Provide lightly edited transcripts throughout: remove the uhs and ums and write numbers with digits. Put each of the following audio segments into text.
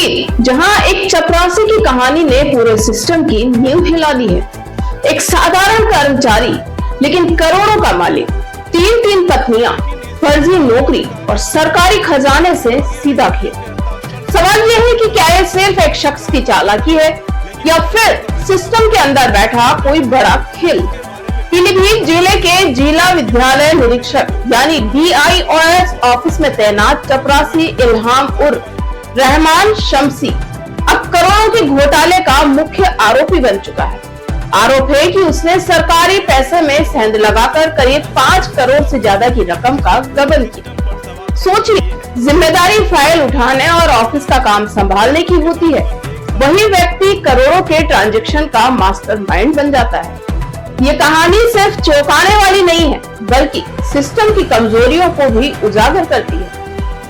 वहीं जहां एक चपरासी की कहानी ने पूरे सिस्टम की नींव हिला दी है। एक साधारण कर्मचारी लेकिन करोड़ों का मालिक, तीन पत्नियां, फर्जी नौकरी और सरकारी खजाने से सीधा खेल। सवाल यह है कि क्या यह सिर्फ एक शख्स की चालाकी है या फिर सिस्टम के अंदर बैठा कोई बड़ा खेल। पीलीभीत जिले के जिला विद्यालय निरीक्षक यानी BIOS ऑफिस में तैनात चपरासी इल्हाम उर्फ रहमान शम्सी अब करोड़ों के घोटाले का मुख्य आरोपी बन चुका है। आरोप है कि उसने सरकारी पैसे में सेंध लगाकर करीब 5 करोड़ से ज्यादा की रकम का गबन किया। सोचिए, जिम्मेदारी फाइल उठाने और ऑफिस का काम संभालने की होती है, वही व्यक्ति करोड़ों के ट्रांजैक्शन का मास्टरमाइंड बन जाता है। ये कहानी सिर्फ चौंकाने वाली नहीं है, बल्कि सिस्टम की कमजोरियों को भी उजागर करती है।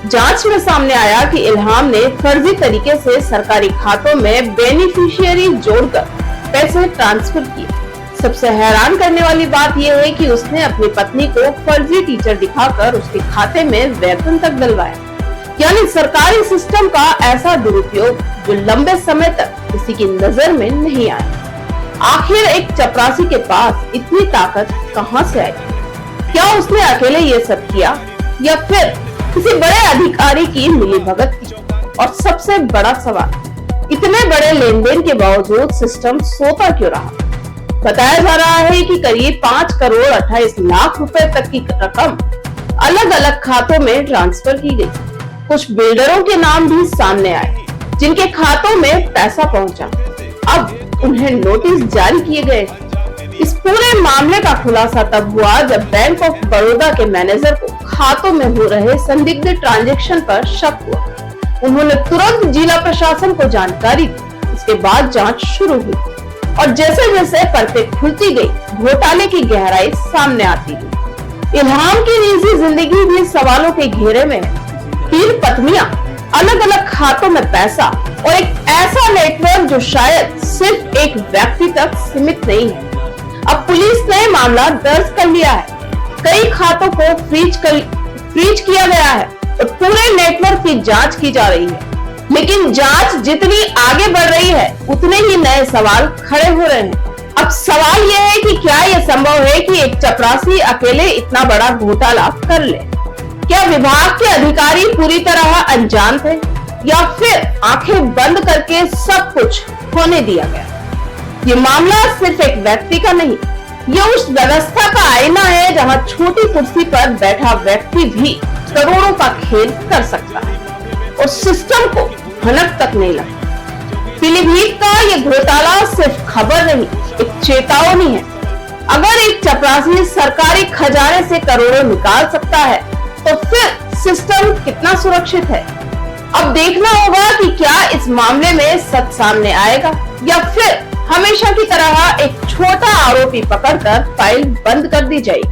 जांच में सामने आया कि इल्हाम ने फर्जी तरीके से सरकारी खातों में बेनिफिशियरी जोड़कर पैसे ट्रांसफर किए। सबसे हैरान करने वाली बात यह है कि उसने अपनी पत्नी को फर्जी टीचर दिखाकर उसके खाते में वेतन तक डलवाया, यानी सरकारी सिस्टम का ऐसा दुरुपयोग जो लंबे समय तक किसी की नजर में नहीं आया। आखिर एक चपरासी के पास इतनी ताकत कहां से आई? क्या उसने अकेले ये सब किया या फिर किसी बड़े अधिकारी की मिलीभगत थी? और सबसे बड़ा सवाल, इतने बड़े लेन देन के बावजूद सिस्टम सोता क्यों रहा? बताया जा रहा है कि करीब 5 करोड़ 28 लाख रुपए तक की रकम अलग अलग खातों में ट्रांसफर की गई। कुछ बिल्डरों के नाम भी सामने आए जिनके खातों में पैसा पहुंचा। अब उन्हें नोटिस जारी किए गए। इस पूरे मामले का खुलासा तब हुआ जब बैंक ऑफ बड़ौदा के मैनेजर को खातों में हो रहे संदिग्ध ट्रांजैक्शन पर शक हुआ। उन्होंने तुरंत जिला प्रशासन को जानकारी दी। इसके बाद जांच शुरू हुई और जैसे जैसे परतें खुलती गई, घोटाले की गहराई सामने आती गई। इल्हाम की निजी जिंदगी भी सवालों के घेरे में है। 3 पत्नियां, अलग अलग खातों में पैसा और एक ऐसा नेटवर्क जो शायद सिर्फ एक व्यक्ति तक सीमित नहीं है। अब पुलिस ने मामला दर्ज कर लिया है। कई खातों को फ्रीज किया गया है और पूरे नेटवर्क की जांच की जा रही है। लेकिन जांच जितनी आगे बढ़ रही है, उतने ही नए सवाल खड़े हो रहे हैं। अब सवाल यह है कि क्या यह संभव है कि एक चपरासी अकेले इतना बड़ा घोटाला कर ले? क्या विभाग के अधिकारी पूरी तरह अनजान थे या फिर आंखें बंद करके सब कुछ होने दिया गया? ये मामला सिर्फ एक व्यक्ति का नहीं, ये उस व्यवस्था का आईना है जहां छोटी कुर्सी पर बैठा व्यक्ति भी करोड़ों का खेल कर सकता है और सिस्टम को भनक तक नहीं लगता। पीलीभीत का ये घोटाला सिर्फ खबर नहीं, एक चेतावनी है। अगर एक चपरासी सरकारी खजाने से करोड़ों निकाल सकता है, तो फिर सिस्टम कितना सुरक्षित है? अब देखना होगा कि क्या इस मामले में सच सामने आएगा या फिर हमेशा की तरह एक छोटा आरोपी पकड़कर फाइल बंद कर दी जाएगी।